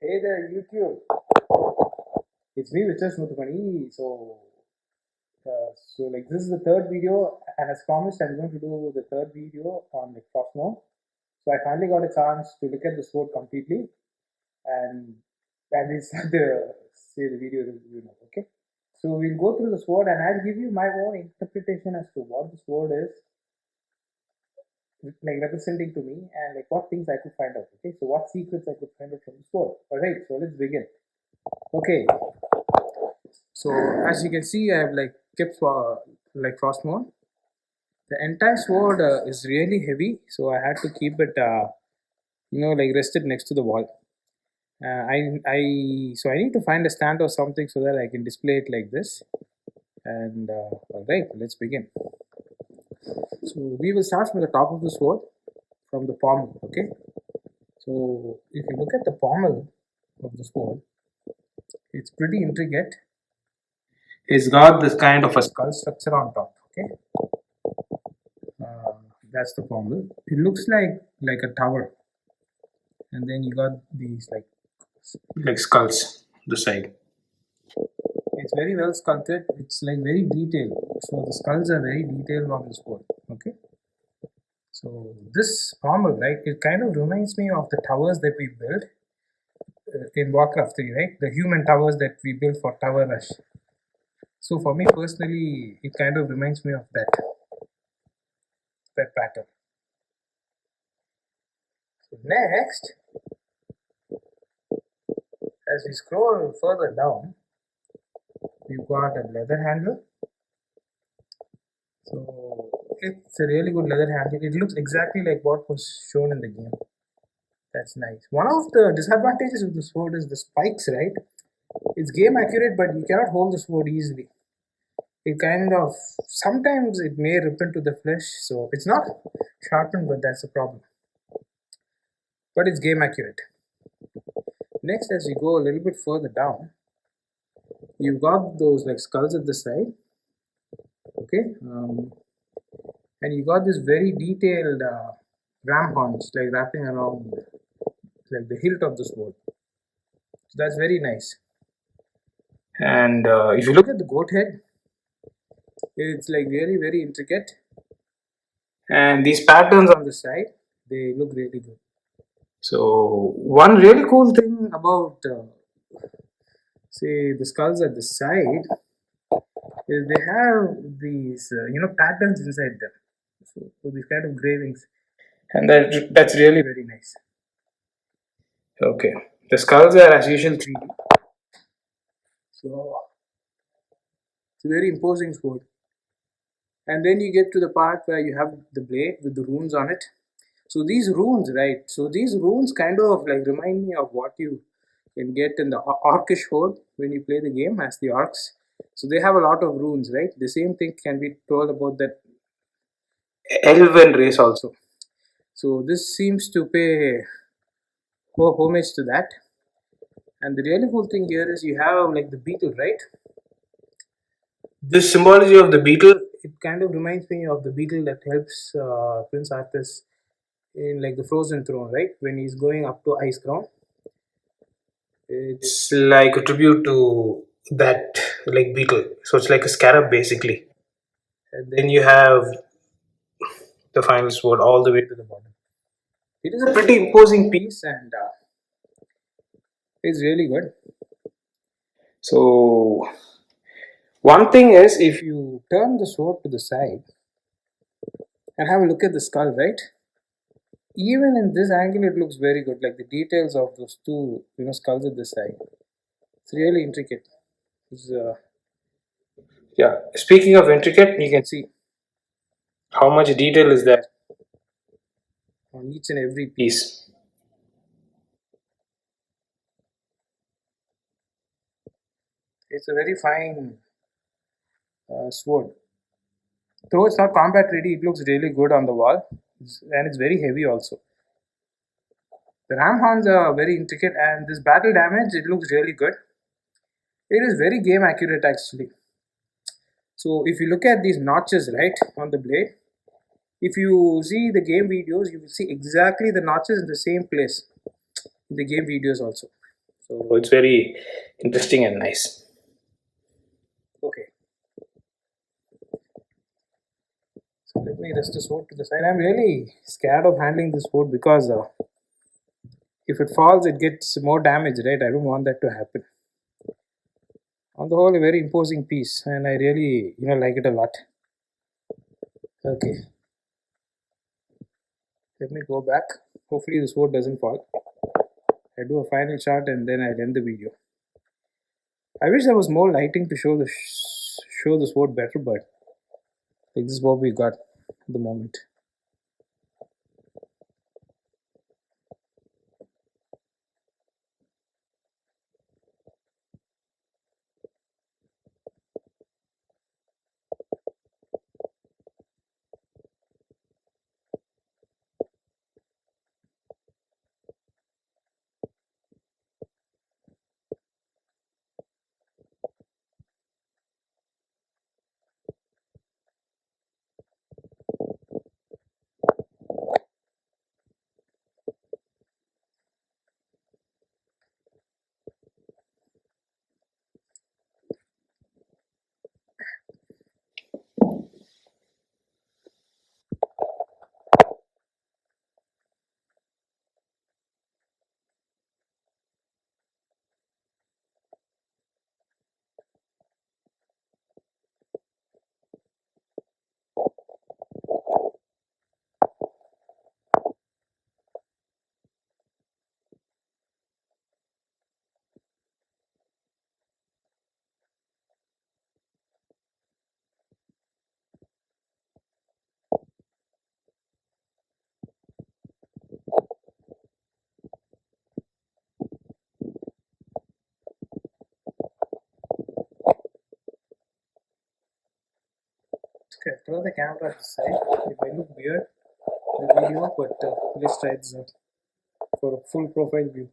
Hey there, YouTube. It's me, Mr. Smoothmani. So this is the third video, and as promised, I'm going to do the third video on like Frostmourne. So I finally got a chance to look at the sword completely, and we'll start the video review now. Okay. So we'll go through the sword, and I'll give you my own interpretation as to what the sword is like representing to me, and like what things I could find out. Okay. So what secrets I could find out from the sword. All right. So let's begin. Okay. So as you can see, I have like kept like Frostmourne. The entire sword is really heavy, so I had to keep it, like rested next to the wall. I need to find a stand or something so that I can display it like this. And all right, let's begin. So we will start from the top of the sword, from the pommel. Okay. So if you look at the pommel of the sword, it's pretty intricate. It's got this kind of a skull structure on top. Okay. That's the pommel. It looks like a tower, and then you got these like skulls the side. It's very well sculpted. It's like very detailed. So the skulls are very detailed on this sword. Okay. So this pommel, right? It kind of reminds me of the towers that we built in Warcraft 3, right? The human towers that we built for Tower Rush. So for me personally, it kind of reminds me of that pattern. So next, as we scroll further down, we've got a leather handle. So it's a really good leather handle. It looks exactly like what was shown in the game. That's nice. One of the disadvantages of the sword is the spikes, right? It's game accurate, but you cannot hold the sword easily. It kind of, sometimes it may rip into the flesh, so it's not sharpened, but that's a problem. But it's game accurate. Next, as you go a little bit further down, you've got those like skulls at the side. Okay. And you got this very detailed ram horns like wrapping around like the hilt of the sword. So that's very nice. And if you look at the goat head, it's like really very intricate. And these patterns on the side, they look really good. So one really cool thing about say the skulls at the side is they have these patterns inside them. So these kind of engravings, and that's really very nice. Okay, the skulls are as usual 3D. So it's a very imposing sword. And then you get to the part where you have the blade with the runes on it. So these runes, right? So these runes kind of like remind me of what you can get in the Orcish Horde when you play the game as the orcs. So they have a lot of runes, right? The same thing can be told about that elven race also. So this seems to pay homage to that. And the really cool thing here is you have like the beetle, right? This symbology of the beetle, it kind of reminds me of the beetle that helps Prince Arthas in like the Frozen Throne, right? When he's going up to Ice Crown. It's like a tribute to that like beetle. So it's like a scarab basically. And then you have the final sword all the way to the bottom. It is a pretty imposing piece, and it's really good. So one thing is, if you turn the sword to the side and have a look at the skull, right? Even in this angle, it looks very good. Like the details of those two, skulls at the side. It's really intricate. Yeah. Speaking of intricate, you can see how much detail is there on each and every piece. It's a very fine sword. Though it's not combat ready, it looks really good on the wall, and it's very heavy also. The ram horns are very intricate, and this battle damage, it looks really good. It is very game accurate actually. So if you look at these notches right on the blade, if you see the game videos, you will see exactly the notches in the same place in the game videos also. So it's very interesting and nice. Okay, so let me rest the sword to the side. I'm really scared of handling this sword because if it falls, it gets more damage, right? I don't want that to happen. On the whole, a very imposing piece, and I really, like it a lot. Okay, let me go back. Hopefully, the sword doesn't fall. I do a final shot and then I'll end the video. I wish there was more lighting to show the sword better, but this is what we got at the moment. Okay, throw the camera to the side. It might look weird in the video, but let's try this out for a full profile view.